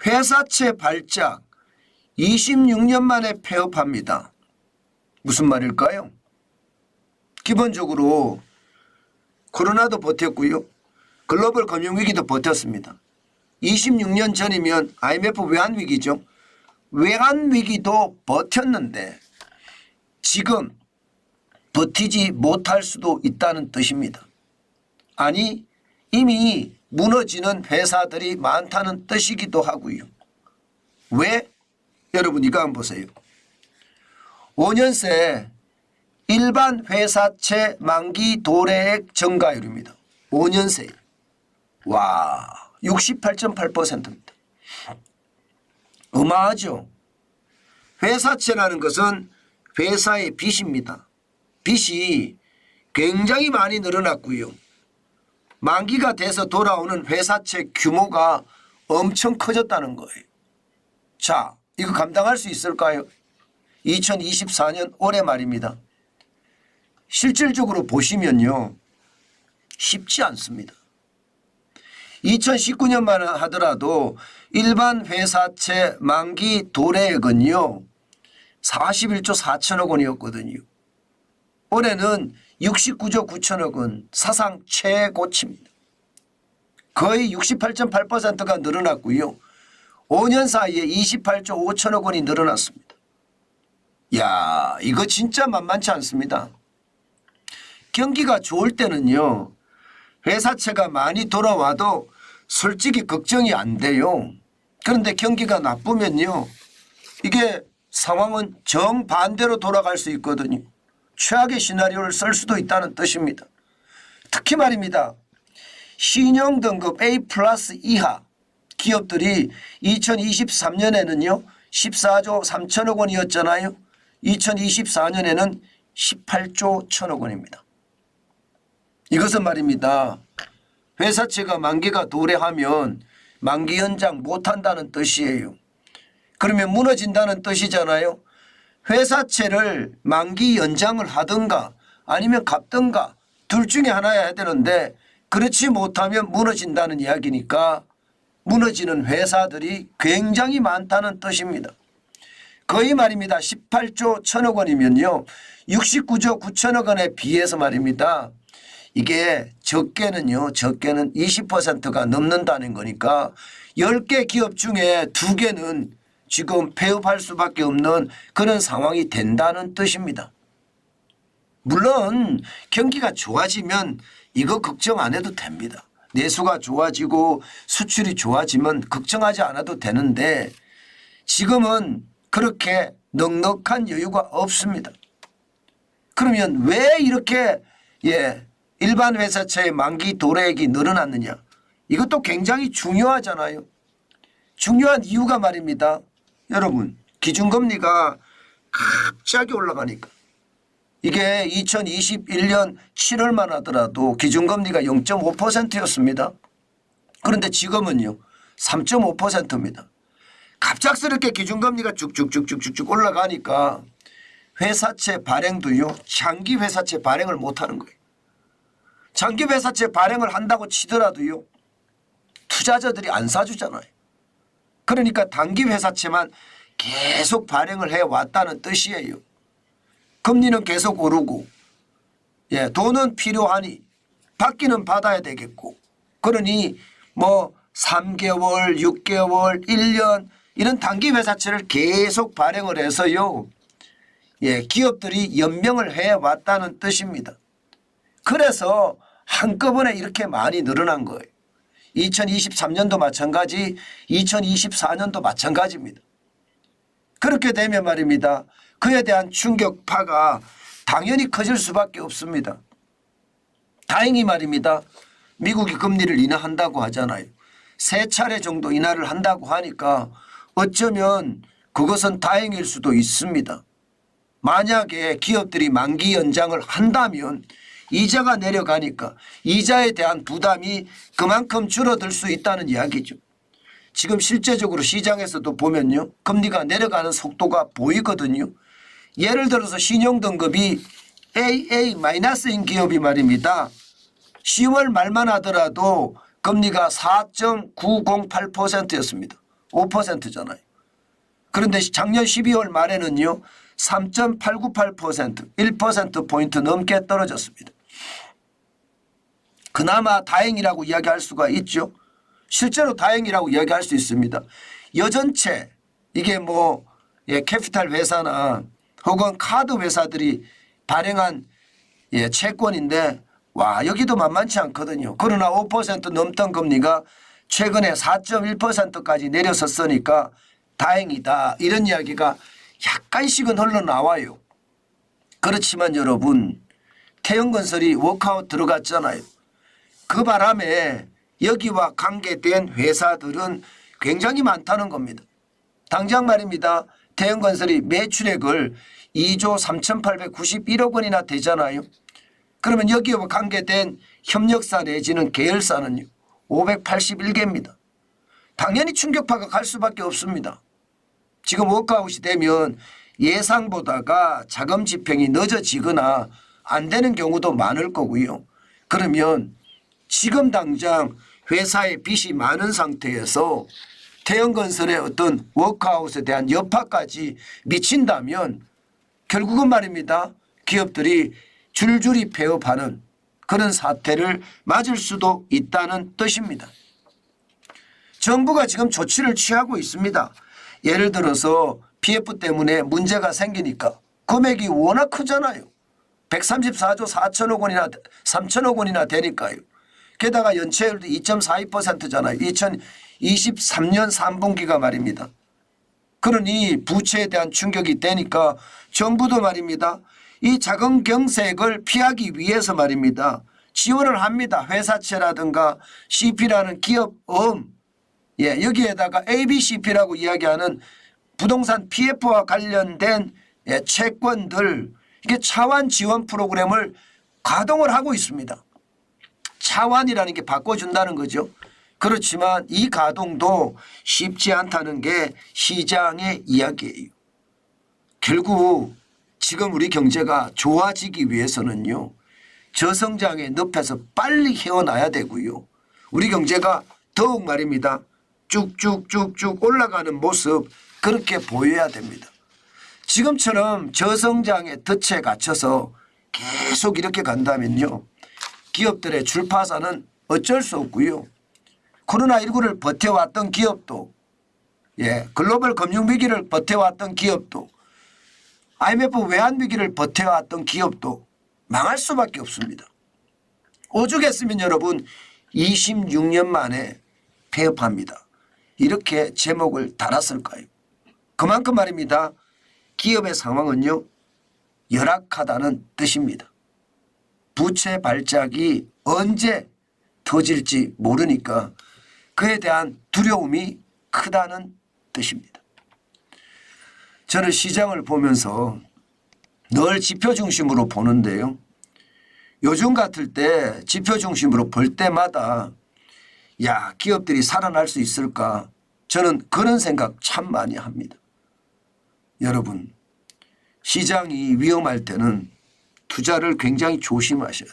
회사채 발작 26년 만에 폐업합니다. 무슨 말일까요? 기본적으로 코로나도 버텼고요. 글로벌 금융위기도 버텼습니다. 26년 전이면 IMF 외환위기죠. 외환위기도 버텼는데 지금 버티지 못할 수도 있다는 뜻입니다. 아니 이미 무너지는 회사들이 많다는 뜻이기도 하고요. 왜? 여러분 이거 한번 보세요. 5년새 일반 회사채 만기 도래액 증가율입니다. 5년새. 와 68.8%입니다. 어마하죠. 회사채라는 것은 회사의 빚입니다. 빚이 굉장히 많이 늘어났고요. 만기가 돼서 돌아오는 회사채 규모가 엄청 커졌다는 거예요. 자, 이거 감당할 수 있을까요? 2024년 올해 말입니다. 실질적으로 보시면요. 쉽지 않습니다. 2019년만 하더라도 일반 회사채 만기 도래액은요. 41조 4천억 원이었거든요. 올해는 69조 9천억 원 사상 최고치입니다. 거의 68.8%가 늘어났고요. 5년 사이에 28조 5천억 원이 늘어났습니다. 야, 이거 진짜 만만치 않습니다. 경기가 좋을 때는요. 회사채가 많이 돌아와도 솔직히 걱정이 안 돼요. 그런데 경기가 나쁘면요. 이게 상황은 정반대로 돌아갈 수 있거든요. 최악의 시나리오를 쓸 수도 있다는 뜻입니다. 특히 말입니다. 신용등급 A+ 이하 기업들이 2023년에는요. 14조 3천억 원이었잖아요. 2024년에는 18조 1천억 원입니다. 이것은 말입니다. 회사채가 만기가 도래하면 만기 연장 못한다는 뜻이에요. 그러면 무너진다는 뜻이잖아요. 회사채를 만기 연장을 하든가 아니면 갚든가 둘 중에 하나야 해야 되는데 그렇지 못하면 무너진다는 이야기니까 무너지는 회사들이 굉장히 많다는 뜻입니다. 거의 말입니다. 18조 1천억 원이면요. 69조 9천억 원에 비해서 말입니다. 이게 적게는요. 적게는 20%가 넘는다는 거니까 10개 기업 중에 2개는 지금 폐업할 수밖에 없는 그런 상황이 된다는 뜻입니다. 물론 경기가 좋아지면 이거 걱정 안 해도 됩니다. 내수가 좋아지고 수출이 좋아지면 걱정하지 않아도 되는데 지금은 그렇게 넉넉한 여유가 없습니다. 그러면 왜 이렇게 일반 회사채의 만기 도래액이 늘어났느냐. 이것도 굉장히 중요하잖아요. 중요한 이유가 말입니다. 여러분 기준금리가 갑자기 올라가니까 이게 2021년 7월만 하더라도 기준금리가 0.5%였습니다. 그런데 지금은요 3.5%입니다. 갑작스럽게 기준금리가 쭉쭉쭉쭉쭉 올라가니까 회사채 발행도요 장기 회사채 발행을 못하는 거예요. 장기 회사채 발행을 한다고 치더라도요 투자자들이 안 사주잖아요. 그러니까 단기 회사채만 계속 발행을 해왔다는 뜻이에요. 금리는 계속 오르고 돈은 필요하니 받기는 받아야 되겠고 그러니 뭐 3개월, 6개월, 1년 이런 단기 회사채를 계속 발행을 해서요. 기업들이 연명을 해왔다는 뜻입니다. 그래서 한꺼번에 이렇게 많이 늘어난 거예요. 2023년도 마찬가지 2024년도 마찬가지입니다. 그렇게 되면 말입니다. 그에 대한 충격파가 당연히 커질 수밖에 없습니다. 다행히 말입니다. 미국이 금리를 인하한다고 하잖아요. 3차례 정도 인하를 한다고 하니까 어쩌면 그것은 다행일 수도 있습니다. 만약에 기업들이 만기 연장을 한다면 이자가 내려가니까 이자에 대한 부담이 그만큼 줄어들 수 있다는 이야기죠. 지금 실제적으로 시장에서도 보면요. 금리가 내려가는 속도가 보이거든요. 예를 들어서 신용등급이 AA-인 기업이 말입니다. 10월 말만 하더라도 금리가 4.908%였습니다. 5%잖아요. 그런데 작년 12월 말에는요 3.898% 1%포인트 넘게 떨어졌습니다. 그나마 다행이라고 이야기할 수가 있죠. 실제로 다행이라고 이야기할 수 있습니다. 여전체 이게 뭐 캐피탈 회사나 혹은 카드 회사들이 발행한 채권인데 와 여기도 만만치 않거든요. 그러나 5% 넘던 금리가 최근에 4.1%까지 내려섰으니까 다행이다 이런 이야기가 약간씩은 흘러나와요. 그렇지만 여러분 태형건설이 워크아웃 들어갔잖아요. 그 바람에 여기와 관계된 회사들은 굉장히 많다는 겁니다. 당장 말입니다. 태형건설이 매출액을 2조 3,891억 원이나 되잖아요. 그러면 여기와 관계된 협력사 내지는 계열사는요 581개입니다. 당연히 충격파가 갈 수밖에 없습니다. 지금 워크아웃이 되면 예상보다가 자금 집행이 늦어지거나 안 되는 경우도 많을 거고요. 그러면 지금 당장 회사의 빚이 많은 상태에서 태형건설의 어떤 워크아웃에 대한 여파까지 미친다면 결국은 말입니다. 기업들이 줄줄이 폐업하는 그런 사태를 맞을 수도 있다는 뜻입니다. 정부가 지금 조치를 취하고 있습니다. 예를 들어서 PF 때문에 문제가 생기니까 금액이 워낙 크잖아요. 134조 4천억 원이나 3천억 원이나 되니까요. 게다가 연체율도 2.42%잖아요. 2023년 3분기가 말입니다. 그러니 부채에 대한 충격이 되니까 정부도 말입니다. 이 자금 경색을 피하기 위해서 말입니다. 지원을 합니다. 회사채라든가 CP라는 기업음 여기에다가 ABCP라고 이야기하는 부동산 PF와 관련된 채권들 이게 차환 지원 프로그램을 가동을 하고 있습니다. 차환이라는 게 바꿔준다는 거죠. 그렇지만 이 가동도 쉽지 않다는 게 시장의 이야기예요. 결국 지금 우리 경제가 좋아지기 위해서는요. 저성장의 늪에서 빨리 헤어나야 되고요. 우리 경제가 더욱 말입니다. 쭉쭉쭉쭉 올라가는 모습 그렇게 보여야 됩니다. 지금처럼 저성장의 덫에 갇혀서 계속 이렇게 간다면요. 기업들의 줄파산은 어쩔 수 없고요. 코로나19를 버텨왔던 기업도 글로벌 금융위기를 버텨왔던 기업도 IMF 외환위기를 버텨왔던 기업도 망할 수밖에 없습니다. 오죽했으면 여러분 26년 만에 폐업합니다. 이렇게 제목을 달았을까요? 그만큼 말입니다. 기업의 상황은요. 열악하다는 뜻입니다. 부채 발작이 언제 터질지 모르니까 그에 대한 두려움이 크다는 뜻입니다. 저는 시장을 보면서 늘 지표 중심으로 보는데요. 요즘 같을 때 지표 중심으로 볼 때마다 야 기업들이 살아날 수 있을까 저는 그런 생각 참 많이 합니다. 여러분 시장이 위험할 때는 투자를 굉장히 조심하셔야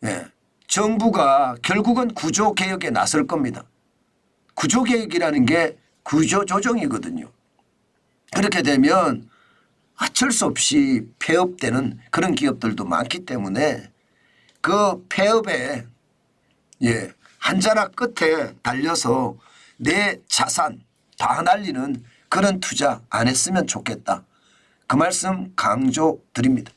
돼요. 정부가 결국은 구조개혁에 나설 겁니다. 구조개혁이라는 게 구조조정이거든요. 그렇게 되면 어쩔 수 없이 폐업되는 그런 기업들도 많기 때문에 그 폐업에 한 자락 끝에 달려서 내 자산 다 날리는 그런 투자 안 했으면 좋겠다. 그 말씀 강조드립니다.